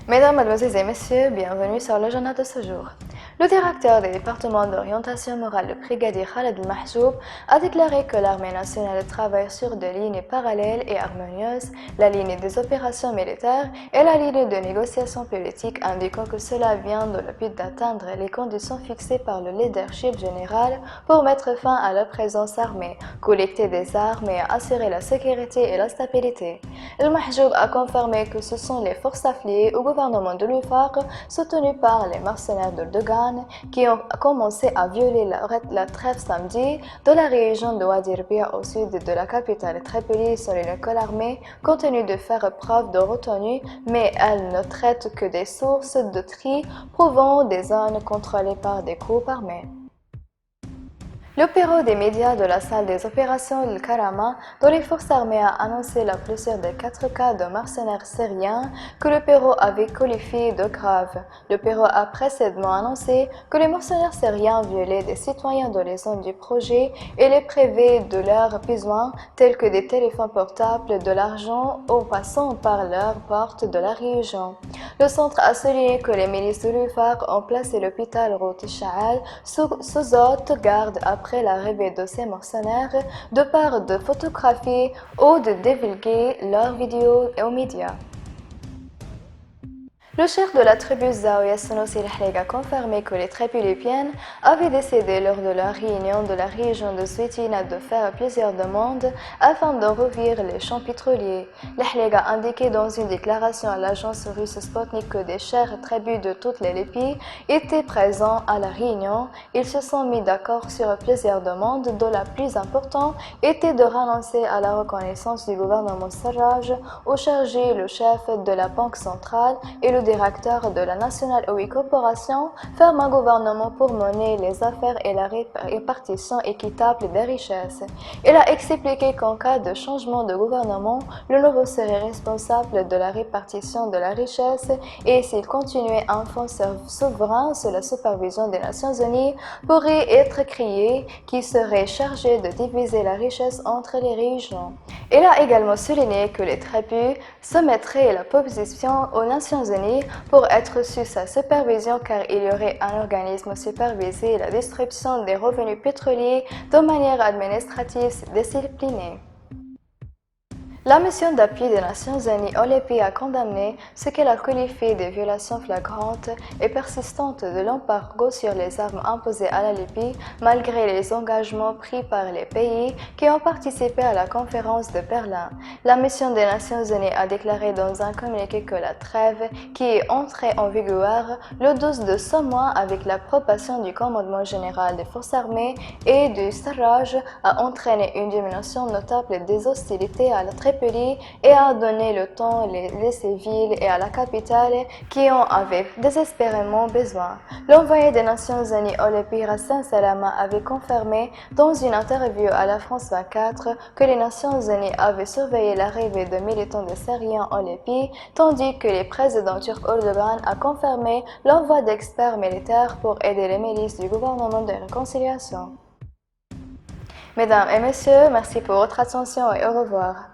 Mesdames, Mademoiselles et Messieurs, bienvenue sur le journal de ce jour. Le directeur du département d'orientation morale, le brigadier Khaled El-Mahjoub, a déclaré que l'armée nationale travaille sur deux lignes parallèles et harmonieuses, la ligne des opérations militaires et la ligne de négociation politique, indiquant que cela vient dans le but d'atteindre les conditions fixées par le leadership général pour mettre fin à la présence armée, collecter des armes et assurer la sécurité et la stabilité. El-Mahjoub a confirmé que ce sont les forces affiliées au gouvernement de l'UFAQ, soutenues par les mercenaires d'Erdogan, qui ont commencé à violer la trêve samedi dans la région de Wadi Rbia au sud de la capitale Tripoli sur une école armée, continue de faire preuve de retenue, mais elle ne traite que des sources de tri provenant des zones contrôlées par des groupes armés. Le bureau des médias de la salle des opérations El Karama, dont les forces armées a annoncé la blessure de 4 cas de mercenaires syriens que le bureau avait qualifiés de graves. Le bureau a précédemment annoncé que les mercenaires syriens violaient des citoyens dans les zones du projet et les privaient de leurs besoins tels que des téléphones portables, de l'argent, en passant par leurs portes de la région. Le centre a souligné que les milices de l'UFAQ ont placé l'hôpital Rout Shaal sous haute garde après l'arrivée de ces mercenaires, de part de photographier ou de divulguer leurs vidéos aux médias. Le chef de la tribu Zaouia Sunusi El-Hleg a confirmé que les tribus libyennes avaient décidé lors de leur réunion de la région de Zwitina de faire plusieurs demandes afin de rouvrir les champs pétroliers. El-Hleg a indiqué dans une déclaration à l'agence russe Sputnik que des chefs tribus de toutes les Libyes étaient présents à la réunion. Ils se sont mis d'accord sur plusieurs demandes, dont la plus importante était de renoncer à la reconnaissance du gouvernement Sarraj, au chargé le chef de la Banque centrale et le directeur de la National Oil Corporation ferme un gouvernement pour mener les affaires et la répartition équitable des richesses. Il a expliqué qu'en cas de changement de gouvernement, le nouveau serait responsable de la répartition de la richesse et s'il continuait un fonds souverain sous la supervision des Nations Unies pourrait être créé qui serait chargé de diviser la richesse entre les régions. Il a également souligné que les tribus soumettraient la proposition aux Nations Unies pour être sous sa supervision car il y aurait un organisme supervisé la distribution des revenus pétroliers de manière administrative disciplinée. La mission d'appui des Nations Unies OLEPI a condamné ce qu'elle a qualifié de violations flagrantes et persistantes de l'embargo sur les armes imposées à la Libye malgré les engagements pris par les pays qui ont participé à la conférence de Berlin. La mission des Nations Unies a déclaré dans un communiqué que la trêve, qui est entrée en vigueur le 12 de ce mois avec l'approbation du commandement général des forces armées et du Sarraj, a entraîné une diminution notable des hostilités à la Tripoli et a donné le temps les civils et à la capitale qui en avaient désespérément besoin. L'envoyé des Nations Unies OLEPI Hassan Salama avait confirmé dans une interview à la France 24 que les Nations Unies avaient surveillé l'arrivée de militants de Syriens OLEPI, tandis que le président turc Erdogan a confirmé l'envoi d'experts militaires pour aider les milices du gouvernement de réconciliation. Mesdames et messieurs, merci pour votre attention et au revoir.